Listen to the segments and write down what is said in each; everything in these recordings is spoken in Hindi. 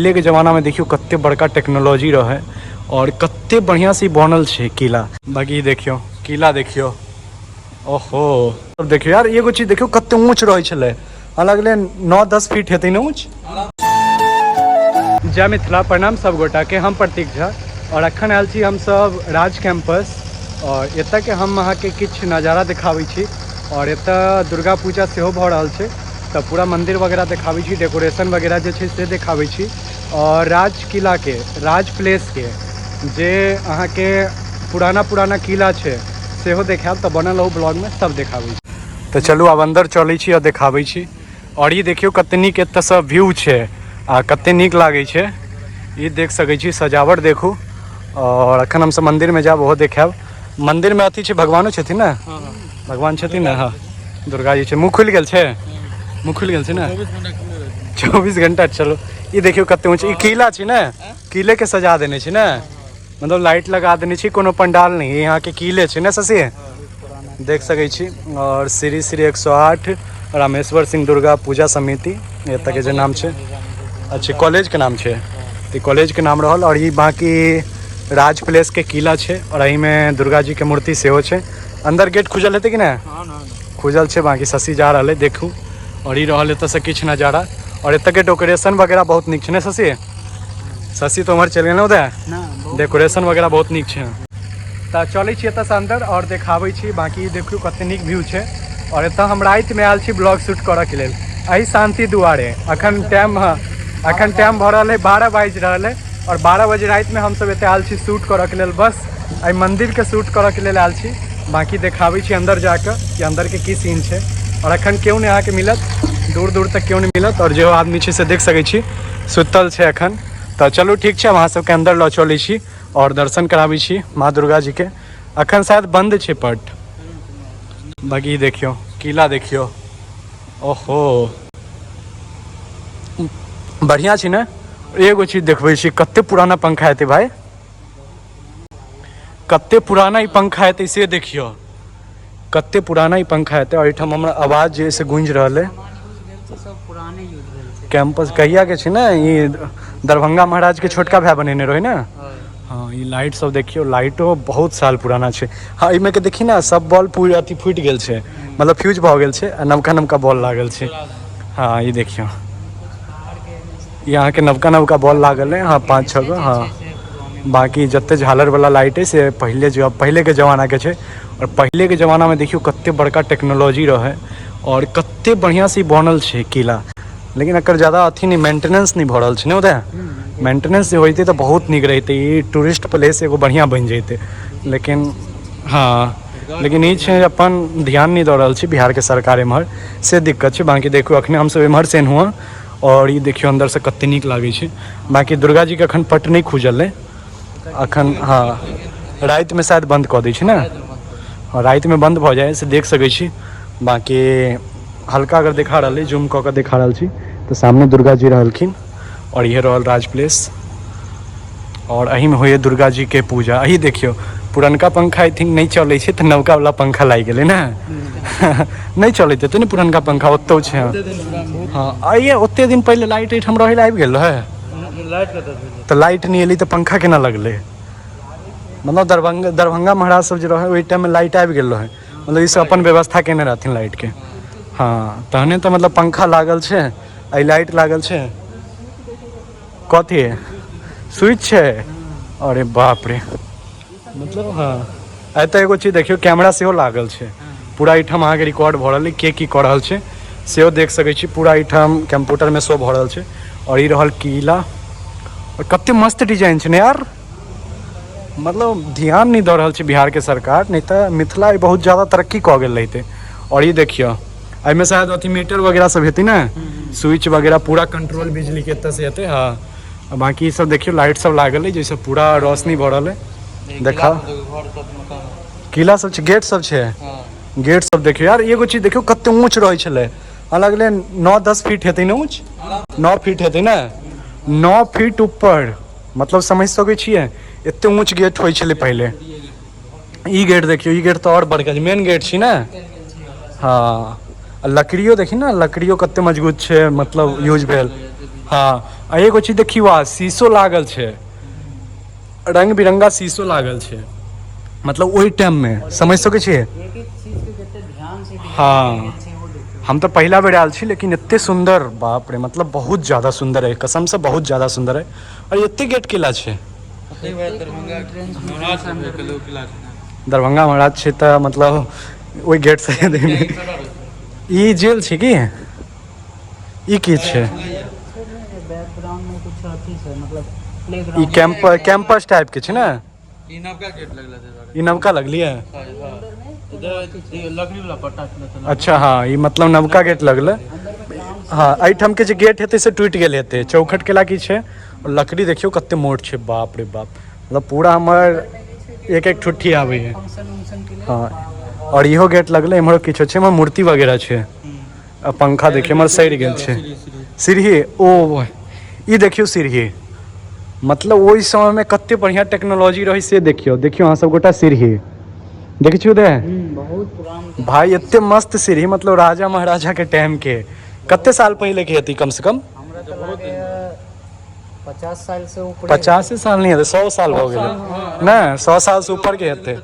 पहले के जमाना में देखियो कत्ते बड़का टेक्नोलॉजी रहे और कत्ते बढ़िया से बनल छे किला। बाकी देखियो किला देखियो, ओहो अब देखियो यार एगो चीज देखियो कत्ते ऊंच रहे छले, लगले 9-10 फीट हेतै न ऊंच। जय मिथिला, प्रणाम सब गोटा के। हम प्रतीक झा और अखन आयल छी हम सब राज कैंपस और एतऽ के हम अहाँ के किछ नज़ारा दिखाबै छी और एतऽ दुर्गा पूजा सेहो भऽ रहल छै तऽ पूरा मंदिर वगैरह दिखाबै छी, डेकोरेशन वगैरह जे छै से दिखाबै छी और राज किला के राज प्लेस के जे अहाँ के पुराना किला छै सेहो देखायब तऽ बनल रहू ब्लॉग में, सब देखाबै छी। तऽ चलू आब अंदर चलै छी और देखाबै छी। और ये देखियो कते नीक एतऽ सँ व्यू छै आ कते नीक लागै छै, ये देख सकै छी सजावट देखू। और अखन हम सब मंदिर में जाब ओहो देखायब। मंदिर में अथी छै भगवानो छथिन ना, भगवान छथिन ना। हाँ दुर्गा जी छै, मुँह खुलि गेल छै, मुँह खुलि गेल छै ना 24 घंटा। चलो ये देखियो कते ऊँच ई किला छै ना, किले के सजा देने छै ना, मतलब लाइट लगा देने छी, कोनो पंडाल नहीं, यहाँ के किले छै ना शशि, देख सकै छी। और श्री श्री 108 रामेश्वर सिंह दुर्गा पूजा समिति एतऽ के जे नाम छै, अच्छा कॉलेज के नाम छै, तो कॉलेज के नाम रहल। और ये बाकी राज प्लेस के किला छै और एही में दुर्गा जी के मूर्ति सेहो छै। अंदर गेट खुजल हेतै कि ना? खुजल छै, बाकी शशि जा रहल है देखू। और ये रहल एतऽ से किछ नज़ारा और एतऽ के डेकोरेशन वगैरह बहुत नीक छै ना शशि, शशि तो उम्हर चलि गेल उधर, डेकोरेशन वगैरह बहुत नीक छै। तऽ चलै छी एतऽ से अंदर और देखाबै छी। बाकी देखियो कते नीक व्यू छै और एतऽ हम रात में आयल छी ब्लॉग शूट करऽ के लेल, एही शांति दुआरे। अखन टाइम भऽ रहल है 12 बाजि रहल है और 12 बजे रात में हम सब एतऽ आयल छी शूट करऽ के लेल, बस एहि मंदिर के शूट करऽ के लेल आयल छी। बाकी देखाबै छी अंदर जाकर कि अंदर के की सीन छै। और अखन केओ नहीं अहाँके मिलत, दूर दूर तक केओ नहीं मिलत और जो आदमी छै से देख सकै छी सुतल छै अखन। तऽ चलू ठीक छै, वहाँ सबके अंदर लऽ चलै छी और दर्शन कराबै छी माँ दुर्गा जी के। अखन शायद बंद छै पट। बाकी देखियो किला देखियो, ओहो बढ़िया छै ना। एगो चीज देखबै छी कते पुराना पंखा हेतै भाई, कते पुराना ई पंखा हेतै से देखियो, कते पुराना ई पंखा हेतै। और एहिठाम हमरा आवाज जे से गूंज रहल है। कैंपस कहिया के छै ना, ई दरभंगा महाराज के छोटका भाई बनेने रहे ना। हाँ ये लाइट सब देखियो, लाइटो बहुत साल पुराना छै। हाँ इमे के देखी ना सब बॉल पूरी अथी फूटि गेल छै, मतलब फ्यूज भऽ गेल छै आ नवका बॉल लागल छै। हाँ ये देखियो यहाँ के नवका बॉल लागल है, हाँ 5-6 गो। हाँ बाकी जत्ते झालर वाला लाइट है से पहले के जमाना के छै। और पहले के जमाना में देखियो कते बड़का टेक्नोलॉजी रहे और कते बढ़िया से बनल छै किला। लेकिन एकर ज़्यादा अथी नहीं, मेंटेनेंस नहीं भऽ रहल छै ने उधर। मेंटेनेंस होते तो बहुत निक रहते, ये टूरिस्ट प्लेस एगो बढ़िया बन जैते। लेकिन हाँ लेकिन ई छै अपन ध्यान नहीं दऽ रहल छै बिहार के सरकार एम्हर, से दिक्कत छै। बाकी देखो अखने हम सब एम्हर से हुआ और ये देखियो अंदर से कते नीक लागे छै। बाकी दुर्गा जी के अखन पट नहीं खुजल है अखन। हाँ रात में शायद बंद कऽ दै छै ना, हाँ रात में बंद भऽ जाए से देख सकै छी। बाकी हल्का अगर देखा रहा है, जूम कऽ के देखा रहा छी तो सामने दुर्गा जी रहलखिन और ये रहल राज प्लेस। और अही में होइए दुर्गा जी के पूजा। अही देखियो पुरनका पंखा आई थिंक नहीं चलै छै तऽ नवका वाला पंखा लागि गेलै ना नहीं चलैत हेतै ने पुरनका पंखा ओतौ छै। हाँ आइए ओते दिन पहले लाइट एहिठाम रहै लए आबि गेल है, तऽ लाइट नहीं एलै तऽ पंखा केना लगलै। मतलब दरभंगा महाराज सब जे रहे ओहि टाइम में लाइट आबि गेल रहे, मतलब ई सब अपन व्यवस्था केने रहथिन लाइट के। हाँ तहने तो मतलब पंखा लागल छै, आई लाइट लागल छै, कथी स्विच छै। अरे बाप रे, मतलब हाँ एतऽ एगो चीज देखियो कैमरा सेहो लागल छै, पूरा एहिठाम अहाँके रिकॉर्ड भऽ रहल है के की कऽ रहल छै सेहो देख सकै छी, पूरा एहिठाम कंप्यूटर में शो भऽ रहल छै। और ई रहल किला और कते मस्त डिजाइन छै ने यार, मतलब ध्यान नहीं दऽ रहल छै बिहार के सरकार, नहीं तो मिथिला बहुत ज़्यादा तरक्की कऽ गेल रहितै। और ये देखियो एहिमे शायद अथी मीटर वगैरह सब हेतै ना, स्विच वगैरह पूरा कंट्रोल बिजली के एतऽ से हेतै। हाँ बाकी सब देखियो लाइट सब लागल है जैसे पूरा रोशनी भऽ रहल है। देखा किला सब छै, गेट सब छै, गेट सब देखियो यार एगो चीज देखियो कते ऊंच रहै छलै, लगले 9-10 फीट हेतै ना ऊंच, 9 फीट हेतै ना, 9 फीट ऊपर, मतलब समझ सकै छियै एते ऊंच गेट होइ छलै पहले। ई गेट देखियो, ई गेट तो और बड़का छै, मेन गेट छी ना। हाँ लकड़ियो देखी ना, लकड़ियो कते मजबूत छै, मतलब यूज भेल। हाँ आ एगो चीज देखियो आ शीशो लागल छै, रंग बिरंगा शीशो लागल छै, मतलब वही टाइम में समझ सकै छियै। हाँ हम तो पहला बेर आयल छी, लेकिन एते सुंदर बाप रे, मतलब बहुत ज़्यादा सुंदर है, कसम से बहुत ज़्यादा सुंदर है। और एते गेट किला छै, दरभंगा महाराज छै तऽ मतलब ओहि गेट से ई जेल छै की, ई की छै, ई कैंपस टाइप के छै ना, ई नवका लगलिए। अच्छा हाँ ई मतलब नवका गेट लगल। हाँ एहिठाम के जे गेट हेतै से टूटि गेल हेतै, चौखट केला की छै, और लकड़ी देखियो कते मोट छै, बाप रे बाप, मतलब पूरा हमर एक एक ठुट्ठी आबै है। हाँ और इहो गेट लगले, इम्हरो किछो छै, इम्हर मूर्ति वगैरह छै, आ पंखा देखियो हमर सड़ि गेल छै, सीढ़ी ओ ई देखियो सीढ़ी, मतलब ओहि समय में कते बढ़िया टेक्नोलॉजी रही से देखियो, देखियो अहाँ सब गोटा सीढ़ी देखै छियै उदय, बहुत पुरान भाई एते मस्त सीढ़ी, मतलब राजा महाराजा के टाइम के, कते साल पहले के हेतै कम से कम, 50 साल से ऊपर, 50 साल नहीं हेतै, 100 साल हो गेलै ना, 100 साल से ऊपर के हेतै।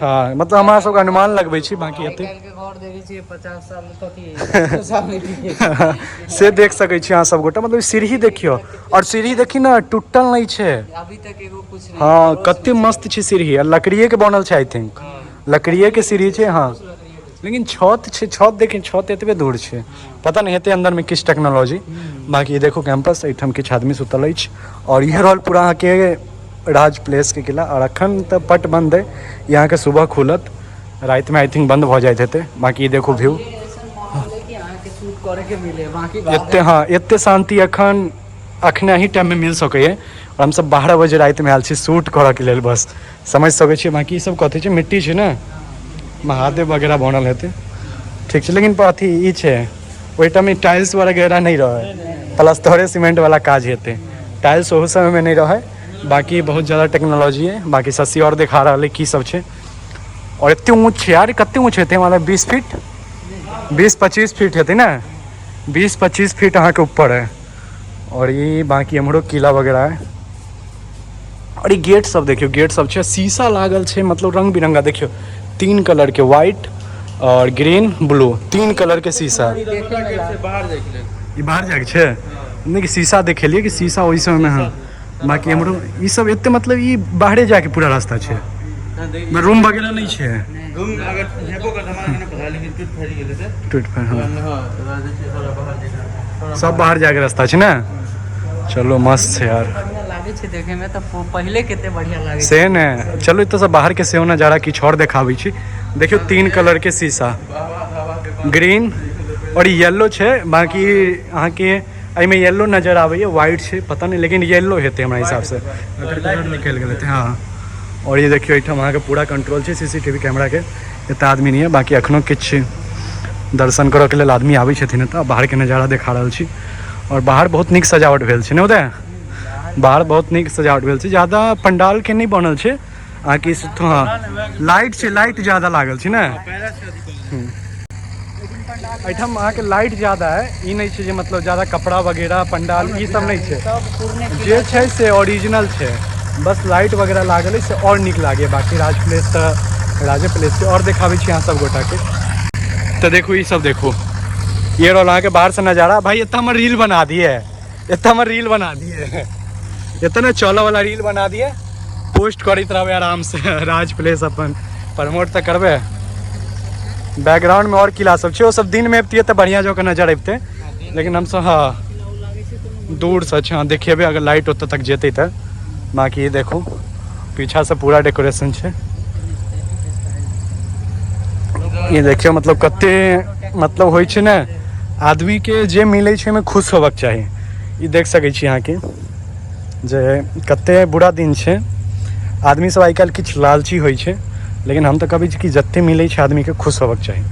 हाँ मतलब हमरा सब अनुमान लगबै छी, बाकी हेतै से देख सकै छी अहाँ सब गोटा, मतलब सीढ़ी देखियो, और सीढ़ी देखी ना टूटल नहीं छै अभी तक, एगो कुछ नहीं। हाँ कते मस्त छै सीढ़ी, और लकड़िए के बनल छै, आई थिंक लकड़िए के सीढ़ी छै। हाँ लेकिन छत छै, छत देखिए, छत एतबे दूर छै, पता नहीं हेतै अंदर में किस टेक्नोलॉजी। बाकी देखो कैंपस, एहिठाम किछु आदमी सुतल अछि, और इहे रहल पूरा अहाँके राज प्लेस के किला। और अखन तऽ पट बंद है, यहाँ के सुबह खुलत, रात में आई थिंक बंद भ जाइत हेतै। बाकी देखो व्यू, एते हाँ एते शांति अखने ही टाइम में मिल सकै है, और हम सब 12 बजे रात में आयल छी शूट करऽ के लेल, बस समझ सकै छियै। बाकी ई सब कथी छै, मिट्टी छै ना, महादेव वगैरह बनल हेतै, ठीक छै। लेकिन अथी ई छै, ओहि टाइम में टाइल्स वगैरह नहीं रहे, प्लास्तरे सीमेंट वाला काज हेतै, टाइल्स ओहो समय में नहीं रहे। बाकी बहुत ज़्यादा टेक्नोलॉजी है। बाकी शशि और दिखा रहा है की सब छै, और एते ऊँच छै यार, कते ऊँच हेतै, मतलब 20 फीट 20-25 फीट हेतै ना, 20-25 फीट अहाँ के ऊपर है। और ये बाकी एम्हरो किला वगैरह है, और ये गेट सब देखियो, गेट सब छै, शीशा लागल छै, मतलब रंग बिरंगा देखियो, 3 कलर के, व्हाइट और ग्रीन ब्लू, 3 कलर के शीशा। ये बाहर जाके छै नहीं कि शीशा देखेलिए कि शीशा वही समय में। हाँ बाकी हमरो ये सब एते, मतलब ये बाहरे जाके पूरा रास्ता छै, रूम वगैरह नहीं छै, रूम अगर हेबो कर हमारा ना पता, लेकिन टूट फैल हाँ सब बाहर जाके रास्ता छै ना। चलो मस्त है यार, लागे छै देखे में तो पहले केते बढ़िया लागे से ने। चलो इतना सब बाहर के सेहो नजारा किछ और देखाबै छी, देखियो 3 कलर के शीशा, ग्रीन और येलो छै। बाकी अहाँ के एहिमे येलो नजर आबै है, व्हाइट छै पता नहीं, लेकिन येलो हेतै हमरा हिसाब से, अगर कलर निकल गेल हेतै। हाँ और ये देखियो एहिठाम अहाँ के पूरा कंट्रोल छै CCTV कैमरा के, एते आदमी नहीं है। बाकी अखनो किछ दर्शन करऽ के लेल आदमी आबै छथिन एतऽ, बाहर के नजारा देखा रहल छी। और बाहर बहुत नीक सजावट भेल छै ने उदय, बाहर बहुत नीक सजावट भेल छै, ज़्यादा पंडाल के नहीं बनल छै अहाँ के। हाँ लाइट छै, लाइट ज़्यादा लागल छै ने, एहिठाम अहाँ के लाइट ज़्यादा है, ई नहीं छै जे मतलब ज़्यादा कपड़ा वगैरह पंडाल ई सब नहीं छै, जे छै से ओरिजिनल छै, बस लाइट वगैरह लागल है से और नीक लागे। बाकी राज प्लेस तऽ राजे प्लेस छै, और देखाबै छी अहाँ सब गोटा के। तो देखो ये सब देखो, ये रोल अहाँ के बाहर से नजारा। भाई इतना हमर रील बना दिए, इतना हमर रील बना दिए, इतना चलो वाला रील बना दिए, पोस्ट करते रहबे आराम से। राज प्लेस अपन प्रमोट तो करबे। बैकग्राउंड में और किला सब छै, वो सब दिन में अबतिए तो बढ़िया जगह नजर अबते, लेकिन हम सब हाँ दूर से हाँ देखेबे अगर लाइट ओतऽ तक जेतै तऽ। बाकी ये देखो पीछा से पूरा डेकोरेशन छै, ये देखियो मतलब कते मतलब होइ छै ने, आदमी के जे मिले छै में खुश होबक चाही। ये देख सकै छी अहाँ के जे कते बुरा दिन छै, आदमी सब आइ काल्हि किछु लालची होइ छै, लेकिन हम तऽ कहबै छी कि जते मिले छै आदमी के खुश होबक चाही।